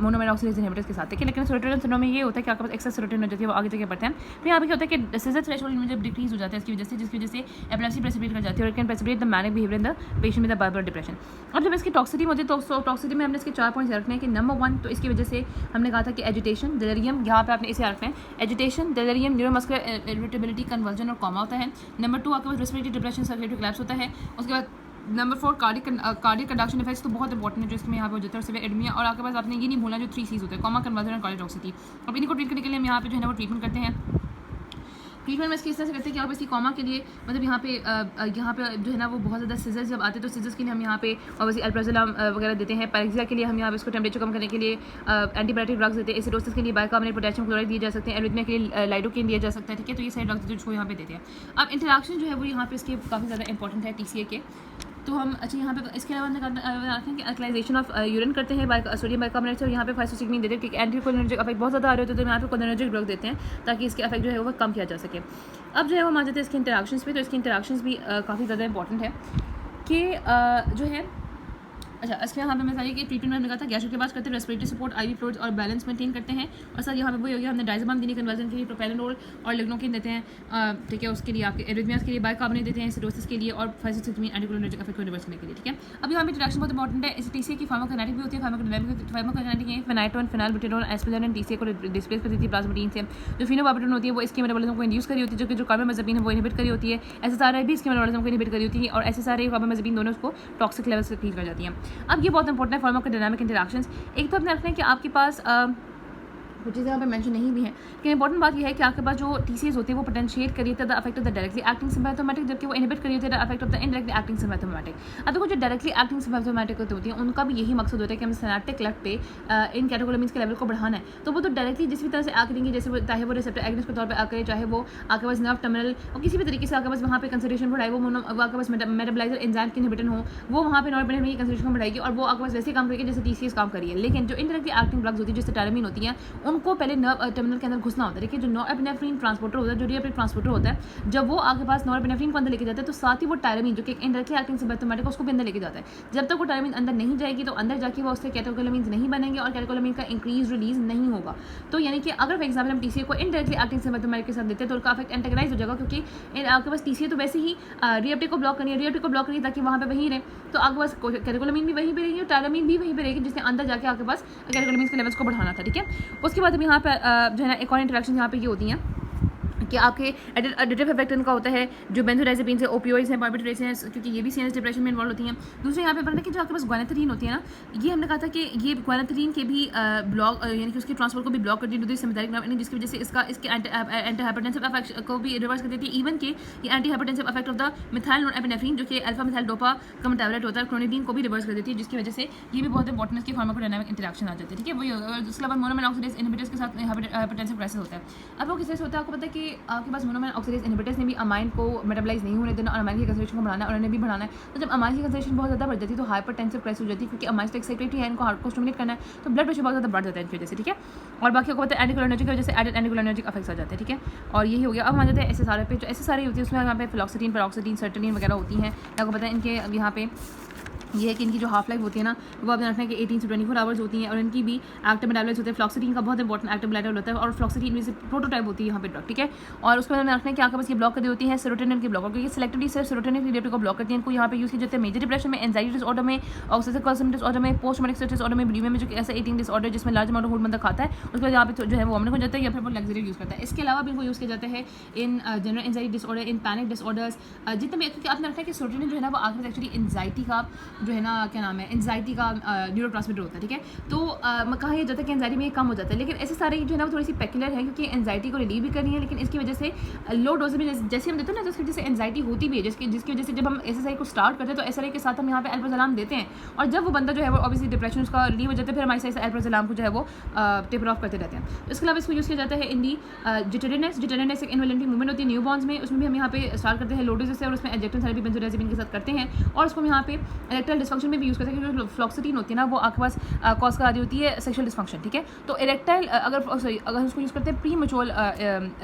Speaker 1: मोनोमेर ऑक्सीडेज इनहिबिटर्स के साथ, ठीक है। लेकिन सेरोटोनिन सिंड्रोम में ये होता है कि आपके पास एक्सेस सेरोटोनिन हो जाती है, वो आगे जाके बढ़ते हैं। फिर यहाँ पे क्या होता है कि सीजर थ्रेशोल्ड में जब डिक्रीज हो जाता है इसकी वजह से, जिसकी वजह से एपिलेप्सी प्रेसिपिटेट कर जाती है और can precipitate the manic behaviour in the patient with the bipolar depression. और जब इसकी टॉक्सिसिटी होती है तो टॉक्सिसिटी में हमने इसके 4 पॉइंट्स रखने हैं कि नंबर 1 तो इसकी वजह से हमने कहा था कि एजिटेशन, डिलीरियम, यहाँ पे आपने इसे रखना है, agitation, delirium, neuromuscular irritability, conversion और कॉमा होता है। नंबर 2 आपके पास रेस्पिरेटरी डिप्रेशन, सर्कुलेटरी कोलैप्स होता है। उसके बाद नंबर 4 कार्डियक कंडक्शन इफेक्ट्स तो बहुत इंपॉर्टेंट है जो इसमें यहाँ पे हो जाता है, उससे एडमिया, और आपके पास आपने ये नहीं भूलना जो 3 C's होते हैं, कॉमा, कन्वर्जन और कार्डियक टॉक्सिसिटी। अब इनको ट्रीट करने के लिए हम यहाँ पे जो है ना वो ट्रीटमेंट करते हैं। ट्रीटमेंट में इसकी इस तरह से करते हैं कि आप इसकी कॉमा के लिए मतलब यहाँ पे जो है ना वो बहुत ज़्यादा सीजर्स जब आते हैं तो सीजर्स के लिए हम यहाँ पे ऑब्वियसली अल्प्राजोलम वगैरह देते हैं। पैरेक्सिया के लिए हम यहाँ पे इसको टेम्परेचर कम करने के लिए एंटीबायोटिक ड्रग्स देते हैं। एसिडोसिस के लिए बाइकार्बोनेट पोटेशियम क्लोराइड दिए जा सकते हैं। एरिथमिया के लिए लाइडोकेन दिया जा सकता है, ठीक है। तो ये सारे ड्रग्स जिसको यहाँ पे देते हैं। अब इंटरेक्शन जो है वो यहाँ पे इसके काफ़ी ज़्यादा इंपॉर्टेंट है TCA के, तो हम अच्छा यहाँ पे इसके अलावा रखें कि अल्कलाइजेशन ऑफ यूरिन करते हैं सोडियम बाइकार्बोनेट से, और यहाँ पे फाइसोसिग्मिन देते हैं क्योंकि एंटीकोलिनर्जिक इफेक्ट बहुत ज़्यादा आ रहे होते हैं, तो यहाँ पे कोलिनर्जिक ड्रग देते हैं ताकि इसके इफेक्ट जो है वो कम किया जा सके। अब जो है वो मान जाते हैं इसके इंटरेक्शंस पे, तो इसकी इंटरेक्शंस भी काफ़ी ज़्यादा इंपॉर्टेंट है कि जो है अच्छा, इसके यहाँ पे मैं बताइए कि ट्रीटमेंट में हमने कहा था गैस्ट्रिक के बाद करते हैं रेस्पिरेटरी सपोर्ट, आईवी फ्लूइड्स और बैलेंस मेंटेन करते हैं। और सर यहाँ पे वही हो गया, हमने डायज़ेपाम दीनी कन्वर्जन के लिए प्रोपेनोल और लिग्नोकेन देते हैं, ठीक है, उसके लिए आपके एरिथमियास के लिए बाइकार्बोनेट देते हैं, सिरोसिस के लिए और फाइजिस्टिमिन एंटीकोलिनर्जिक इफेक्ट को रिवर्स करने के लिए, ठीक है। अब यहाँ पे इंटरेक्शन बहुत इंपॉर्टेंट है। इस टीसीए की फार्माकोकाइनेटिक भी होती है, फार्माकोकाइनेटिक है फेनाइटोन, फेनाइलबुटेनोल, एस्पिरिन एंड टीसीए को डिस्प्लेस कर देती है प्लाज्माटीन से। जो फिनोबार्बिटोन होती है वो इसके मेटाबॉलिज्म को इंड्यूस करी होती है, जो कि जो कार्बामेज़ेपिन है वो इनहिबिट करी होती है। एसएसआरआई भी इसके मेटाबॉलिज्म को इनहिबिट करी होती है और एसएसआरआई और कार्बामेज़ेपिन दोनों उसको टॉक्सिक लेवल से क्लीन कर जाती हैं। अब ये बहुत इंपॉर्टेंट है फार्माकोडायनामिक इंटरैक्शंस। एक तो अपने रखना है कि आपके पास कुछ चीज़ें यहाँ पे मेंशन नहीं भी हैं, लेकिन इंपॉर्टेंट बात यह है कि आपके पास जो टीसीएस होती है वो पोटेंशिएट करी होती है the effect of the directly acting sympathomimetic, जबकि वो इनहिबिट करी होती है the effect of the indirectly acting sympathomimetic. अब देखो जो डायरेक्टली एक्टिंग सिम्पैथोमैटिक होती है उनका भी यही मकसद होता है कि हमें सिनेप्टिक लेफ्ट पे इन कैटेकोलमीन्स के लेवल को बढ़ाना है। तो वो तो डायरेक्टली जिस भी तरह से आ करेंगे, जैसे चाहे वो रिसेप्टर एगनिस्ट के तौर पर आ करे, चाहे वो आपके पास नर्व टर्मिनल और किसी भी तरीके से आपके पास वहाँ पे कंसंट्रेशन बढ़ाए, वो आपके पास मेटाबलाइजर एंजाइम के इनहिबिटर हो, वो वहाँ पे नॉर्पेनेफ्रिन की कंसंट्रेशन बढ़ाएगी और वो आपके पास वैसे काम करेगी जैसे टीसीएस काम करिए। लेकिन जो इनडायरेक्टली एक्टिंग ड्रग्स होती है जैसे टायरामीन होती है, उनको पहले नर्व टर्मिनल के अंदर घुसना होता है। देखिए जो नॉरएपिनेफ्रिन ट्रांसपोर्टर होता है, जो रिएप्टिक ट्रांसपोर्टर होता है, जब वो आपके पास नॉरएपिनेफ्रिन को अंदर लेके जाता है तो साथ ही वो टायरामीन जो कि इनडायरेक्टली एक्टिंग सिम्पैथोमैटिक उसको भी अंदर लेके जाता है। जब तक वो टायरामीन अंदर नहीं जाएगी तो अंदर जाके वो उससे कैटेकोलमीन्स नहीं बनेंगे और कैटेकोलमीन का इंक्रीज रिलीज नहीं होगा। तो यानी कि अगर फॉर एग्जाम्पल हम टीसीए को इनडायरेक्टली एक्टिंग सिम्पैथोमैटिक के साथ देते हैं तो उसका अफेक्ट एंटागोनाइज हो जाएगा, क्योंकि आपके पास टीसीए तो वैसे ही रिएप्टिक को ब्लॉक करनी है, रिएप्टिक को ब्लॉक करिए ताकि वहाँ पे वहीं रहे, तो आपके पास कैटेकोलमीन भी वहीं पे रहेगी और टायरामीन भी वहीं पे रहेगी, जिससे अंदर जाके आपके पास कैटेकोलमीन के लेवल्स को बढ़ाना था, ठीक है। उसके बाद अब यहाँ पे जो है ना एक और इंटरेक्शन यहाँ पे ये होती हैं कि आपके एडिटिव इफेक्ट इनका होता है, जो बेंजोडाइजेपिन से ओपियोइड्स हैं, बार्बिट्रेट्स हैं, क्योंकि ये भी सीएनएस डिप्रेशन में इन्वॉल्व होती हैं। दूसरे यहाँ पे पढ़ना कि जो आपके पास ग्वानाथरीन होती है ना, ये हमने कहा था कि ये ग्वानाथरीन के भी ब्लॉक यानी कि उसके ट्रांसपोर्ट को भी ब्लॉक कर दी है सिम्पैथेटिक नर्व, जिसकी वजह से इसके एंटी हाइपरटेंसिव इफेक्ट को भी रिवर्स कर देती है। इवन के ये anti hypertensive effect of the methyl norepinephrine जो कि अल्फा मिथाइल डोपा का मेटाबोलाइट होता है, क्लोनिडीन को भी रिवर्स कर देती है, जिसकी वजह से ये भी बहुत इंपॉर्टेंट इसकी फार्माकोडायनामिक इंटरैक्शन आ जाती है, ठीक है। वही उसके अलावा मोनोमेन ऑक्सीडेज इनहिबिटर्स के साथ हाइपरटेंसिव क्राइसिस होता है। अब वो किस होता है आपको पता है कि आपके पास मोनोमेन ऑक्सीडेज इनहिबिटर्स ने भी अमाइन को मेटाबलाइज नहीं होने देना और अमाइन की कंसंट्रेशन को बढ़ाना है और उन्हें भी बढ़ाना है। तो जब अमाइन की कंसंट्रेशन बहुत ज़्यादा बढ़ जाती है तो हाइपरटेंसिव क्राइसिस हो जाती है, क्योंकि अमाइन तो एक सेक्रेटरी है, इनको हार्ट को स्टिमुलेट करना है, तो ब्लड प्रेशर बहुत ज़्यादा बढ़ जाता है इनकी वजह से, ठीक है। और बाकी आपको पता है एंटीकोलिनर्जिक की वजह से एडेड एंटीकोलिनर्जिक इफेक्ट्स आ जाते हैं, ठीक है। और यही हो गया। अब हम आ जाते हैं एसएसआरआई पे। जो एसएसआरआई होती है उसमें यहाँ पे फ्लॉक्सिटीन, पेरोक्सिटीन, सर्टेलिन वगैरह होती हैं। आपको पता है इनके यहाँ पे ये है कि इनकी जो हाफ लाइफ होती है ना वो आपने रखना है कि 18 से 24 आवर्स होती हैं और इनकी भी एक्टिव मेटाबॉलाइट्स होते हैं। फ्लॉक्सिटीन का बहुत इंपॉर्टेंट एक्टिव मेटाबॉलाइट होता है और फ्लॉक्सिटीन में से प्रोटोटाइप होती है यहाँ पे ड्रग, ठीक है। और उसके बाद हमें रखना है कि आपके पास ये ब्लॉक कर दी होती है सेरोटोनिन की ब्लॉक, क्योंकि सिलेक्टिवली सिर्फ सेरोटोनिन रिसेप्टर को ब्लॉक करती है। इनको यहाँ पे यूज़ किया जाता है मेजर डिप्रेशन में, एंजाइटी डिसऑर्डर में, ऑब्सेसिव कंपल्सिव डिसऑर्डर में, पोस्ट ट्रॉमेटिक स्ट्रेस डिसऑर्डर में, बुलिमिया में, जो कि ऐसा ईटिंग डिसऑर्डर जिसमें लार्ज अमाउंट ऑफ फूड बंदा खाता है, उसके बाद यहाँ पे जो है वो वोमिटिंग हो जाता है या फिर वो लग्जरी यूज़ करता है। इसके अलावा भी इनको यूज़ किया जाता है in general anxiety disorder, in panic disorders, जितने भी, क्योंकि आपने रखा है कि सेरोटोनिन जो है ना वो आपके एक्चुअली एंजाइटी का जो है ना क्या नाम है, एंजाइटी का न्यूरोट्रांसमीटर होता है, ठीक है। तो कहा यह जाता है कि एंजाइटी में कम हो जाता है, लेकिन ऐसे सारे जो है ना वो थोड़ी सी पेक्युलर है, क्योंकि एंजाइटी को रिलीव भी करनी है, लेकिन इसकी वजह से लो डोज में जैसे हम देते हैं ना, जिसकी वजह से एंजाइटी होती भी है, जिसकी वजह से जब हम एसएसआई को स्टार्ट करते हैं तो एसआरआई के साथ हम यहाँ पे अल्प्राजोलम देते हैं, और जब वो बंदा जो है वो ऑब्वियसली डिप्रेशन उसका रिलीव हो जाता है, फिर हमारे साथ अल्प्राजोलम को जो है वो टेपर ऑफ करते रहते हैं। इसके अलावा इसको यूज़ किया जाता है इन दी जिटेरिनस एक इनवॉलेंटरी मूवमेंट होती है न्यू बॉर्न्स में, उसमें भी हम यहाँ पे स्टार्ट करते हैं लो डोज से और उसमें इंजेक्शन थेरेपी बेंजोडाइजेपिन के साथ करते हैं। और उसको हम यहाँ पे इरेक्टाइल डिस्फंक्शन में भी यूज़ करते हैं, क्योंकि जो फ्लॉक्सिटीन होती है ना वो आपके पास कॉज करा दी होती है सेक्सुअल डिस्फंक्शन, ठीक है। तो इरेक्टाइल अगर उसको यूज़ करते हैं प्री मैच्योर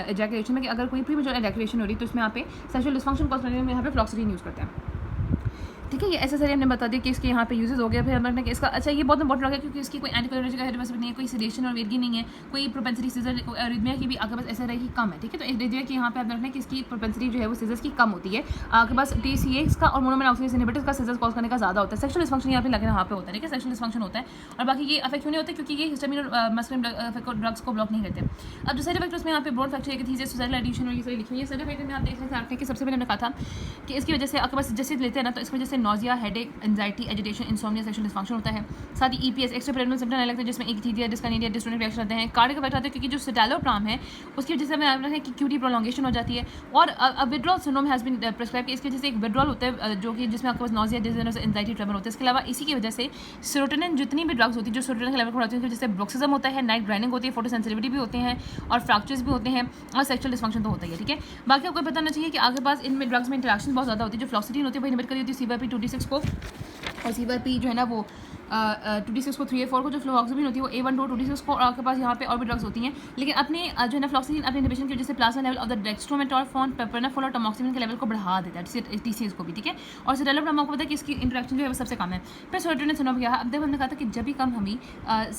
Speaker 1: एजैकुलेशन में, कि अगर कोई प्री मैच्योर एजैकुलेशन हो रही है तो इसमें यहाँ पे सेक्सुअल डिस्फंक्शन कॉज करने में यहाँ पे फ्लॉक्सिटीन यूज़ करते हैं, ठीक है। ये एसएसआरआई हमने बता दिया कि इसके यहाँ पे यूजेस हो गया। फिर हमने कि इसका अच्छा ये बहुत इंपॉर्टेंट हो गया, क्योंकि इसकी कोई एंटीकोलिनर्जिक एडवर्स नहीं है, कोई सेडेशन और वेगी नहीं है, कोई प्रोपेंसिटी सीजर अरिथमिया की भी आपके पास एसआरआई की कम है, ठीक है। तो एरिथमिया की यहाँ पे आप रखना है कि इसकी प्रोपेंसिटी जो है वो सीजर्स की कम होती है, आपके पास टीसीएस का और मोनोमेन ऑक्सीडेज इनहिबिटर्स का सीजर्स कॉज करने का ज़्यादा होता है। सेक्सुअल डिस्फंक्शन यहाँ पे लगना यहाँ पे होता है, ठीक है, सेक्सुअल डिस्फंक्शन होता है। और बाकी ये अफेक्ट क्यों नहीं होता है, क्योंकि ये हिस्टामिन और मस्कुलिन ड्रग्स को ब्लॉक नहीं करते। अब जो साइड इफेक्ट उसमें यहाँ पे ब्रोन फ्रैक्चर, एकाथीसिस, सुसाइडल एडिशन और ये सारी लिखी हुई है। साइड इफेक्ट में आप देख सकते हैं कि सबसे पहले हमने कहा था कि इसकी वजह से आपके पास जैसे लेते हैं ना तो इसकी वजह से nausea, headache, anxiety, agitation, insomnia, sexual dysfunction होता है। साथ ही ईपीएस एक्स्ट्रापिरामिडल सिम्पटम लगता है, जिसमें इक्थीरिया, डिस्काइनेरिया, डिस्टोनिक रिएक्शन आते हैं। कार्डियक इफेक्ट आते हैं, क्योंकि जो सिटालोप्राम है उसकी वजह से हमें आप रखें कि क्यूटी प्रोलॉन्गेशन हो जाती है। और withdrawal syndrome has been prescribe, इसकी वजह से एक विड्रॉल होता है जो कि जिसमें आपके पास नोजिया, डिजीनेस, एंजाइटी, ट्रेमर होता है। इसके अलावा इसी की वजह से सेरोटोनिन जितनी भी ड्रग्स होती है जो सेरोटोनिन के लेवल को बढ़ाती है, जैसे ब्रोक्सिज्म होता है, नाइट ग्राइंडिंग होती है, फोटोसेंसिटिविटी भी होते हैं और फ्रैक्चर्स भी होते हैं और सेक्सुअल डिस्फंक्शन तो होता ही है, ठीक है। बाकी आपको बताना चाहिए कि आगे पास इनमें ड्रग्स में इंटरेक्शन बहुत ज़्यादा होती है। जो फ्लॉक्सिटीन होती है वो इनहिबिट करी होती है CYP2D6 को, और CYP जो है ना वो 2D6 को 3A4 को जो फ्लोक्सिबिन होती है वो A12 2D6 को, और आपके पास यहाँ पे और भी ड्रग्स होती हैं, लेकिन अपने जो है ना फ्लोक्सिबिन अपने इनहिबिशन की वजह से प्लाज्मा लेवल ऑफ द डेक्स्ट्रोमेटोरफॉन, पेप्रोनाफोल और टमोक्सिबिन के लेवल को बढ़ा देता है, TCS को भी, ठीक है। और सिटालोप्राम आपको पता है कि इसकी इंटरेक्शन जो है वो सबसे कम है। फिर सेरोटोनिन सिंड्रोम क्या है, अब देखो हमने कहा था कि जब भी कम हम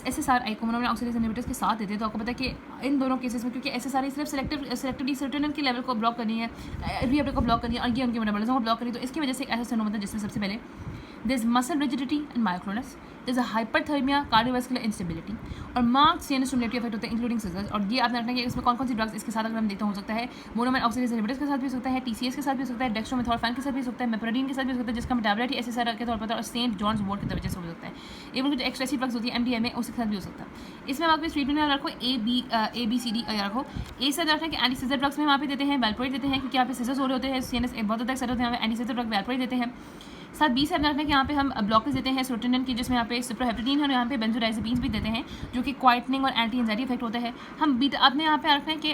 Speaker 1: SSRI को मोनोमेरिक ऑक्सीडेज इनहिबिटर्स के साथ देते हैं, तो आपको पता है कि इन दोनों केसेस में क्योंकि SSRI सिर्फ सेलेक्टिवली सेरोटोनिन के लेवल को ब्लॉक करनी है, रीअपटेक को ब्लॉक करनी है, और ये उनके मेटाबॉलिज्म को ब्लॉक करनी है, तो इसकी वजह से एक ऐसा सिंड्रोम होता है जिसमें सबसे पहले there's muscle rigidity and myoclonus, there's a hyperthermia, cardiovascular instability और marked CNS stimulatory effect होते हैं इंक्लूडिंग सीजर्स। और ये आपने रखना है कि इसमें कौन कौन सी ड्रग्स इसके साथ अगर हम देखते हो सकता है, मोनोमेरिक ऑक्सीडेज इनहिबिटर्स के साथ भी हो सकता है, TCS के साथ भी हो सकता है, डेक्स्ट्रोमेथोर्फैन के साथ भी हो सकता है, मेप्रोडीन के साथ भी हो सकता है, जिसका मेटाबोलाइट SSRI के तौर पर और सेंट जॉन्स वॉर्ट की वजह से हो सकता है। इवन जो एक्सट्रेसिव ड्रग्स होती है MDMA उसके साथ भी हो सकता है। इसमें आप ट्रीटमेंट में रखो ABCD रखो। ए से रखना है कि एंटी सीजर ड्रग्स में वहाँ पे देते हैं वैल्पोरेट देते हैं, क्योंकि यहाँ पे सीजर्स हो रहे होते हैं, CNS बहुत हद तक सर होते हैं, एंटी सीजर ड्रग वैल्पोरेट देते हैं। साथ 20 से रखना है कि यहाँ पे हम ब्लॉकेज देते हैं सेरोटोनिन की, जिसमें यहाँ पे सिप्रोहेप्टेडीन है, और यहाँ पे बेंजोडाइजेपीन्स भी देते हैं जो कि क्वाइटनिंग और एंटी एंजाइटी इफेक्ट होता है। हम बीटा आपने यहाँ पे रखना है कि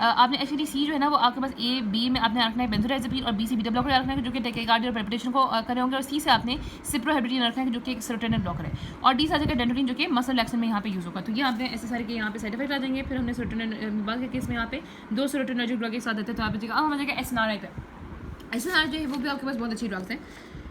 Speaker 1: आपने एक्चुअली सी जो है ना वो आपके पास A-B में आपने रखना है बेंजोडाइजेपीन, और B-C बीटा ब्लॉकर रखना है जो कि टेकेकार्डिया और पैल्पिटेशन को करे होंगे, और C से आपने सिप्रोहेप्टेडीन रखना है जो कि एक सेरोटोनिन ब्लॉकर है, और D से आ जाएगा डेंटोलिन जो कि मसल रिलैक्सेशन में यहाँ पे यूज़ होगा। तो ये आपने SSRI के यहाँ पे साइड इफेक्ट आ जाएंगे। फिर हमने सेरोटोनिन बाद के केस में यहाँ पे 2 सेरोटोनिनर्जिक ड्रग एक साथ देते हैं, तो आप देखिएगा अब हम आ जाएगा SNRI पे। SNRI जो है वो भी आपके पास बहुत अच्छी ड्रग्स है।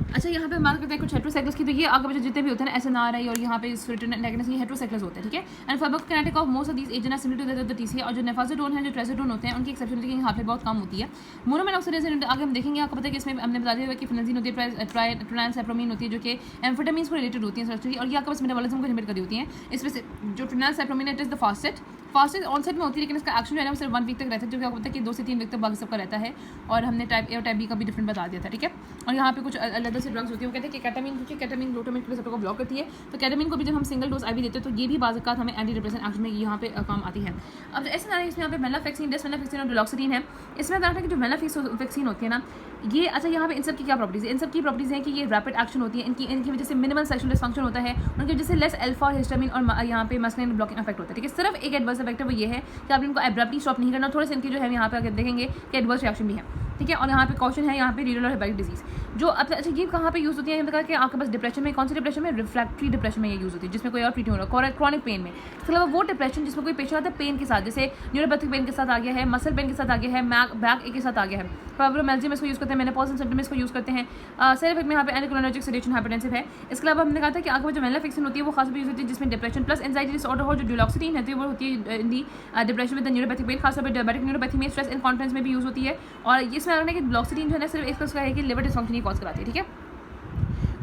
Speaker 1: अच्छा, यहाँ पे हम बात करते हैं कुछ हेट्रोसाइक्लस की, तो ये आगे बच्चे जितने भी होते हैं ना SNRI और यहाँ पे सेरोटोनिन एगोनिस्ट, ये हेट्रोसाइक्लस होते हैं, ठीक है। And pharmacokinetic of most of these agents are similar to the TCA, और जो नेफाजोडोन है, जो ट्रेजोडोन होते हैं, उनकी एक्सेप्शन लेकिन यहाँ पे बहुत कम होती है। मोनोमेरिक ऑक्सीडेज आगे हम देखेंगे, आपको पता है कि इसमें हमने बता दिया कि फेनाजिन होती है, ट्राइनसाइप्रोमीन होती है जो कि एम्फेटामिन्स को रिलेटेड होती है, और ये आपके पास मेटाबॉलिज्म को इनहिबिट कर रही होती हैं। इसमें से जो tranylcypromine it is the fastest onset में होती है, लेकिन इसका एक्शन जो है ना सिर्फ 1 वीक तक रहता है, जो कि आपको पता है कि 2 से 3 वीक तक बाकी सबका रहता है, और हमने टाइप A और टाइप B का भी डिफरेंट बता दिया था, ठीक है। और यहाँ पे कुछ अलग से ड्रग्स होती है, वो कहते हैं कि केटामिन, क्योंकि केटामिन ग्लूटामेट के रिसेप्टर को ब्लॉक करती है, तो केटामिन को भी जब हम सिंगल डोज IV देते हैं तो ये भी बाज़ हमें एंटी डिप्रेशन एक्शन में यहाँ पे काम आती है। अब ऐसे इसमें यहाँ पे वेनाफ्लेक्सिन, डेसवेनाफ्लेक्सिन और डुलोक्सिडीन है। इसमें देखा कि जो वेनाफ्लेक्सिन होती है ना ये, अच्छा यहाँ पे इन सब की क्या प्रॉपर्टीज़ है, इन सब की प्रॉपर्टीज़ हैं कि ये रैपिड एक्शन होती है, इनकी वजह से मिनिमल सेक्सुअल डिसफंक्शन होता है, उनकी वजह से लेस अल्फा हिस्टामिन और यहाँ पे मस्कुलिन ब्लॉकिंग इफेक्ट होता है, ठीक है। सिर्फ एक एडवर्स इफेक्ट है, वो ये है कि आप इनको एब्रप्टली स्टॉप नहीं करना, थोड़े से इनकी जो है यहाँ पे अगर देखेंगे कि एडवर्स रिएक्शन भी है, ठीक है। और यहाँ पे कॉशन है यहाँ पे रीनल और हेपेटिक डिजीज जो अच्छा ये कहाँ पे यूज़ होती है, हमने कहा कि आपके पास डिप्रेशन में, कौन सी डिप्रेशन में, रिफ्रैक्टरी डिप्रेशन में ये यूज़ होती है, जिसमें कोई और ट्रीटमेंट हो रहा है, क्रॉनिक पेन में। इसके अलावा वो डिप्रेशन जिसमें कोई पेशेंट आता है पेन के साथ, जैसे न्यूरोपैथिक पेन के साथ आ गया है, मसल पेन के साथ आ गया है, बैक एक के साथ आ गया है, फाइब्रोमाइल्जिया में इसको यूज़ करते हैं, मेनोपॉज सिम्पटम इसको यूज़ करते हैं। साइड इफेक्ट में यहाँ पे एंटीकोलिनर्जिक सेडेशन हाइपरटेंसिव है। इसके अलावा हमने कहा था कि आगे जो वेनाफ्लेक्सिन होती है वो खास यूज़ होती है जिसमें डिप्रेशन प्लस एंजाइटी डिसऑर्डर हो, जो डुलोक्सिडीन है वो होती है इन दी डिप्रेशन विद न्यूरोपैथिक पेन, खासतौर पर डायबिटिक न्यूरोपैथी में, स्ट्रेस इनकॉन्फिडेंस में भी यूज़ होती है। और इसमें अगर कि डुलोक्सिडीन जो है ना सिर्फ इसका है कि लिवर डिसफंक्शन ही कॉज कराती है, ठीक है।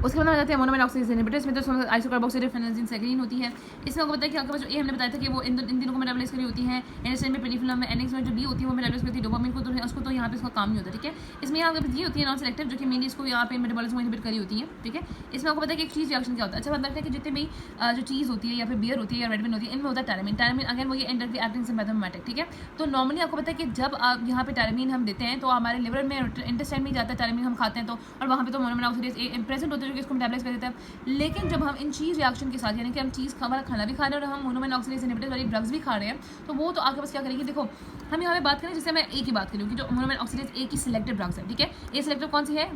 Speaker 1: उसके बाद आ जाते हैं मोनोमेरिक ऑक्सीडेज इनहिबिटर्स में, तो आइसोकार्बोक्सिलेट फेनाजिन सैकरीन होती है। इसमें आपको पता है कि आपके पास जो हमने बताया था कि वो इन तीनों को मेटाबोलाइज करी होती है, एंडोस्टाइन में, पेनिफिलम में, एनेक्स में जो B होती है वो मेटाबोलाइज करती है डोपामिन को, तो उसको तो यहाँ पे इसका काम नहीं होता, ठीक है। इसमें यहाँ पे ये होती है नॉन सेलेक्टिव, जो कि मेनली इसको यहाँ पे मेटाबोलिज्म को इनहिबिट करी होती है, ठीक है। इसमें आपको पता है कि एक चीज़ रिएक्शन क्या होता है, अच्छा बात है कि जितने भी जो चीज़ होती है या फिर बियर होती है या रेड वाइन होती है, इनमें होता है टायरामिन। टायरामिन अगेन वो ये इंडायरेक्टली एक्टिंग सिम्पैथोमिमेटिक, ठीक है। तो नॉर्मली आपको पता है कि जब आप यहाँ पे टायरामिन हम देते हैं तो हमारे लिवर में, इंटेस्टाइन में जाता है, टायरामिन हम खाते हैं तो, और वहाँ पे तो मोनोमेरिक ऑक्सीडेज प्रेजेंट होते हैं जो कि इसको मेटाबोलाइज कर देता है। लेकिन जब हम इन चीज़ रिएक्शन के साथ, यानी कि हम हमारा खाना भी खा रहे हैं और हम मोनोमेरिक ऑक्सीडेज इनहिबिटर्स वाली ड्रग्स भी खा रहे हैं, तो वो तो आपके पास क्या करेगी, देखो हम यहाँ पे बात करें, जैसे मैं A की बात करूँ कि जो मोनोमेरिक ऑक्सीडेज A की सिलेक्टिव ड्रग्स है, ठीक है। ए सिलेक्टिव कौन सी है,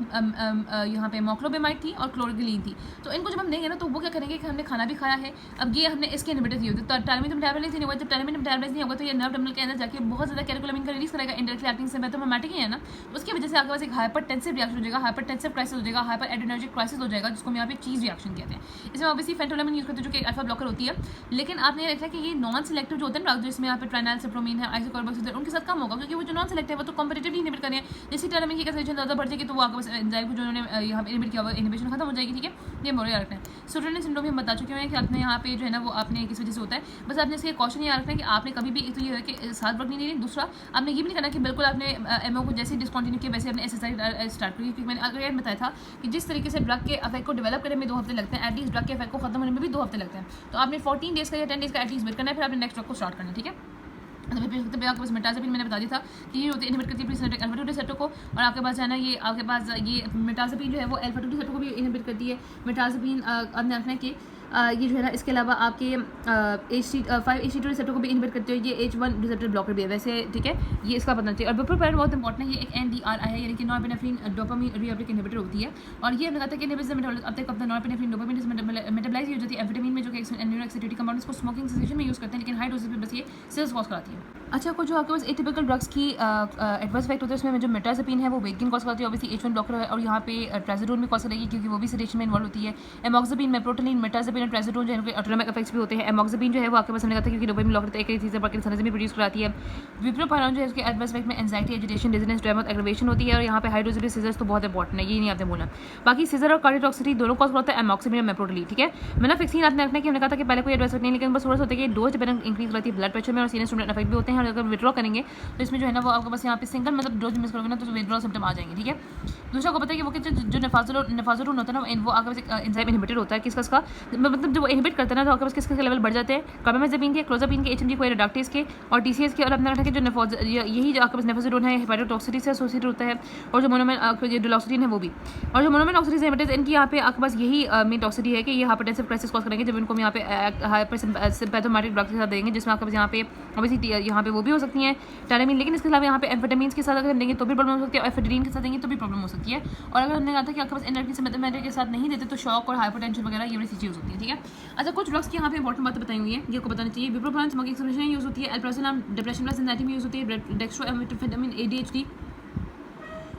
Speaker 1: यहाँ पे मोक्लोबेमाइड थी और क्लोरोगिलीन थी। तो इनको जब हम देंगे ना तो वो क्या करेंगे कि हमने खाना भी खाया है, अब ये हमने इसके इनहिबिटर दिए होते, तो टायरामिन मेटाबोलाइज नहीं होगा, जब टायरामिन मेटाबोलाइज नहीं होगा तो ये नर्व टर्मिनल के अंदर जाके बहुत ज़्यादा कैटेकोलामिन का रिलीज करेगा, इंडायरेक्टली एक्टिंग सिम्पैथोमिमेटिक ही है ना, उसकी वजह से आपके पास एक हाइपरटेंसिव रिएक्शन हो जाएगा, हाइपरटेंसिव क्राइसिस हो जाएगा, हाइपर एड्रेनर्जिक क्राइसिस हो जाएगा, जिसको हम यहाँ पे चीज़ रिएक्शन कहते हैं। इसमें ऑब्वियसली फेंटोलामिन यूज़ करते हैं जो कि अल्फा ब्लॉकर होती है, लेकिन आपने देखा कि ये नॉन सेलेक्टिव जो होते हैं ड्रग्स, जिसमें यहाँ पे ट्राइनाइलसिप्रोमीन है, आइसोकार्बोक्सिलेट, उनके साथ कम होगा, क्योंकि वो जो नॉन सेलेक्टिव है वो तो कॉम्पिटिटिवली इनहिबिट कर रहे हैं। जैसे टायरामिन की कंसंट्रेशन ज़्यादा बढ़ जाएगी तो वो आपके पास एंजाइम को जो उन्होंने यहाँ पे इनहिबिट किया हुआ इनहिबिशन खत्म हो जाएगी, ठीक है। ये बोल रखना है। सेरोटोनिन सिंड्रोम हम बता चुके हैं कि आपने यहाँ पे जो है ना वो आपने किस वजह से होता है, बस आपने इसके क्वेश्चन याद रखना है कि आपने कभी भी, एक तो ये है कि साथ वर्क नहीं लेनी, दूसरा आपने ये भी नहीं करना कि बिल्कुल आपने एमओ को जैसे डिसकंटिन्यू किया वैसे आपने SSRI स्टार्ट करी, क्योंकि मैंने अगर बताया था कि जिस तरीके से ड्रग के इफेक्ट को डेवलप करने में 2 हफ्ते लगते हैं, एटलीस्ट ड्रग के इफेक्ट को खत्म होने में भी 2 हफ्ते लगते हैं, तो आपने 14 डेज का या 10 डेज का एटलीस्ट वेट करना है, फिर आपने नेक्स्ट ड्रग को स्टार्ट करना है, ठीक है। तो आपके पास मेटाजोपिन मैंने बता दिया था कि ये होती है इनहिबिट करती है प्रीसिनेप्टिक अल्फा 2 रिसेप्टर को, और आपके पास है ना ये आपके पास ये मेटाजोपिन जो है वो अल्फा 2 रिसेप्टर को भी इनहिबिट करती है। मेटाजोपिन आपने रखना है कि ये जो है ना इसके अलावा आपके H5HT2 रिसेप्टर को भी इनहिबिट करते हो, ये H1 रिसेप्टर ब्लॉकर भी है वैसे, ठीक है, ये इसका पता चाहिए। और बुप्रोपियन बहुत इंपॉर्टेंट है, ये एक NDRI है यानी कि नॉरपेनेफ्रिन डोपामाइन रीअपटेक इनहिबिटर होती है, और ये हमने कहा था कि inhibits the metabolism of the norepinephrine dopamine metabolize हो जाती है एम्फेटामिन में, जो कि न्यूरोएक्साइटेटिव कंपाउंड इसको स्मोकिंग सेंसेशन में यूज़ करते हैं, लेकिन हाई डोजेज पे बस ये सेल्स कॉज कराती है। अच्छा, कुछ जो आपके पास एटिपिकल ड्रग्स की एडवर्स इफेक्ट होता है, उसमें जो मेट्राजोपिन है वो वेट गेन कॉज कराती है, ऑब्वियसली H1 ब्लॉकर है, और यहाँ पे ट्राइजोडोन में कॉज करेगी क्योंकि वो भी सेडेशन में इन्वॉल्व होती है। एमॉक्सिबिन, मेप्रोटिलिन, मेट्राजोपिन और ट्राइजोडोन जो है ऑटोनोमिक इफेक्ट्स भी होते हैं। एमॉक्सिबिन जो है वो आपके पास हमने कहा था क्योंकि डोपामिन ब्लॉकर है, एक चीज़ है पार्किंसनिज्म भी प्रोड्यूस कराती है। विप्रोपायरॉन जो है उसके एडवर्स इफेक्ट में anxiety, agitation, dizziness, tremor, aggravation होती है, और यहाँ पे हाई डोज सीजर्स तो बहुत इंपॉर्टेंट है, ये नहीं आपने बोला। बाकी सीजर और कार्डियोटॉक्सिसिटी दोनों कॉज कराता है एमॉक्सिबिन और मेप्रोटिलिन, ठीक है। मैंने फिक्सिन आपने रखना है कि हमने कहा था कि पहले कोई एडवर्स नहीं, लेकिन बस थोड़ा सा होता है कि डोज डिपेंडेंट इंक्रीज करती है ब्लड प्रेशर में, और सीनियर स्टूडेंट इफेक्ट भी होते हैं, और अगर विड्रॉ करेंगे तो इसमें जो है ना वो आपके पास यहाँ पे सिंगल मतलब डोज मिस करोगे ना तो विड्रॉल सिम्टम आ जाएंगे, ठीक है। दूसरा को पता है कि वो जो नेफाजोलोन होता है ना वो आपके पास एंजाइम इनहिबिटर होता है, किसका मतलब जो वो इनहिबिट करता है ना तो आपके पास किसके लेवल बढ़ जाते हैं, कार्बामेज़ेपिन के, क्लोज़ापिन के, HMG को, रिडक्टेज के और TCS के, और अपना रखा कि जो यही जो आपके पास नेफाजोलोन है हेपेटोटॉक्सिटी से एसोसिएटेड होता है, और जो मोनोमेन डुलोक्सिडीन है वो भी, और जो मोनोमेन ऑक्सीडेज इनहिबिटर्स इनकी यहाँ पे आपके पास यही मेन टॉक्सिटी है कि ये हाइपरटेंसिव क्राइसिस कॉज करेंगे जब इनको हम यहाँ पे हाइपरसिम्पैथोमेटिक ड्रग्स के साथ देंगे, जिसमें आपके पास यहाँ पे ऑब्वियसली यहाँ पे वो भी हो सकती है टायरामीन, लेकिन इसके अलावा यहाँ पे एम्फेटामिन के साथ अगर हम देंगे तो भी प्रॉब्लम हो सकती है, और एफेड्रीन के साथ देंगे तो भी प्रॉब्लम हो सकती है। और अगर हमने कहा था कि आपके पास एनर्जी के साथ नहीं देते तो शॉक और हाइपरटेंशन वगैरह ये वाली चीज़ होती है, ठीक है। अच्छा, कुछ ड्रग्स की यहाँ पे इंपॉर्टेंट बातें बताई हुई है, ये को बताना चाहिए। विप्रोपियन स्मोकिंग सेसेशन में यूज़ होती है, एल्प्राजोलम डिप्रेशन प्लस एंजाइटी में यूज़ होती है, डेक्स्ट्रोएम्फेटामिन ADHD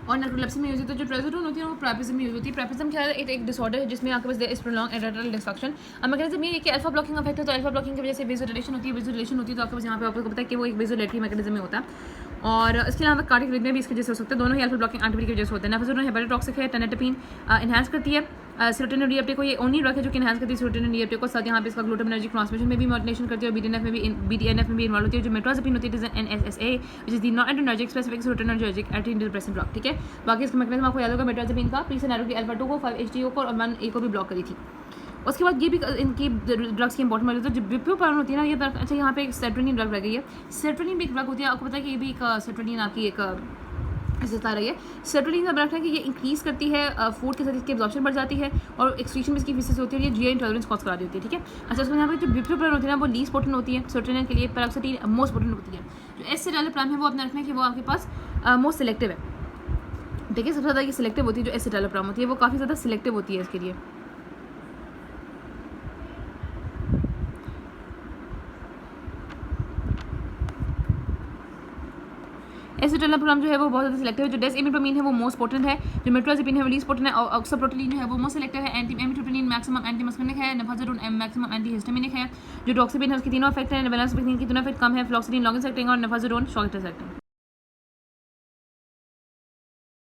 Speaker 1: और नार्कोलेप्सी में यूज़ होती है। जो ट्राइजोडोन होती है वो प्राइपिज्म में यूज़ होती है। प्राइपिज्म क्या है, एक डिसऑर्डर है जिसमें आपके पास इस प्रोलॉन्ग एरेटल डिस्ट्रक्शन। अब मैकेनिज्म ये है कि अल्फा ब्लॉकिंग इफेक्ट है, तो अल्फा ब्लॉकिंग की वजह से वेजोडिलेशन होती है, वेजोडिलेशन होती है तो आपके पास यहाँ पे आपको पता है कि वो एक वेजोलेटरी मैकेनिज्म में होता है। और इसके अलावा कार्डिक रिदम भी इसकी वजह से हो सकता है, दोनों ही अल्फा ब्लॉकिंग एक्टिविटी की वजह से होते हैं। नेफाजोलोन हेपेटोटॉक्सिक है, टेनेटोपिन इनहैंस करती है, सेरोटोनिन रीअपटेक को, ये ओनली ड्रग है जो कि इनहैंस करती है सेरोटोनिन रीअपटेक को, साथ यहाँ पे इसका ग्लूटामिनर्जिक ट्रांसमिशन में भी मॉड्यूलेशन करती है, और BDNF में भी इन्वॉल्व होती है। जो मेट्राजोपिन होती है NSSA which is the non adrenergic specific serotonergic anti depressant drug, ठीक है। बाकी इसका मैकेनिज्म आपको याद होगा, मेट्राजोपिन का प्रीसेनारोगी अल्फा 2 को, 5-HTO को और 1A को भी ब्लॉक करी थी। उसके बाद ये भी इनकी ड्रग्स की इंपॉर्टेंट मौजूद है, जो विप्रोपियन होती है ना ये ड्रग। अच्छा, यहाँ पे एक सेरोटोनिन ड्रग रह गई है, सेरोटोनिन भी एक ड्रग होती है, आपको पता है कि ये भी एक सेरोटोनिन आपकी एक ऐसे बता रही है। सेरोटोनिन का रखना है कि ये इंक्रीज करती है फूड के साथ इसकी एब्जॉर्प्शन बढ़ जाती है, और एक्सक्रीशन में इसकी फीस से होती है, और ये GI इंटॉलरेंस कॉज करा देती है, ठीक है। अच्छा, उसमें यहाँ पे जो विप्रोपियन होती है ना वो लीस्ट पोटेंट होती है सेरोटोनिन के लिए, पैराक्सिटीन मोस्ट पोटेंट होती है। जो एसिटाइलोप्राम है वो अपना रखना है कि वो आपके पास मोस्ट सिलेक्टिव है, ठीक है। सबसे ज़्यादा ये सिलेक्टिव होती है, जो एसिटाइलोप्राम होती है वो काफ़ी ज़्यादा सिलेक्टिव होती है इसके लिए। एसिटाइलोप्राम जो है वो बहुत ज़्यादा सिलेक्टिव है। जो डेसिमिप्रामिन है वो मोस्ट पोटेंट है, जो मेट्राजोपिन है वो लीस्ट पोटेंट है, और ऑक्साप्रोटिलीन जो है वो मोस्ट सिलेक्टिव है। एमिट्रोपिनिन मैक्सिमम एंटीमस्करिनिक है, नेफाजोलोन मैक्सिमम एंटीहिस्टामिनिक है। जो डॉक्सिबिन है उसके तीनों इफेक्ट है, वेलासिबिन की तीनों इफेक्ट कम है, फ्लॉक्सिडिन लॉन्ग एक्टिंग और नेफाजोलोन शॉर्ट एक्टिंग।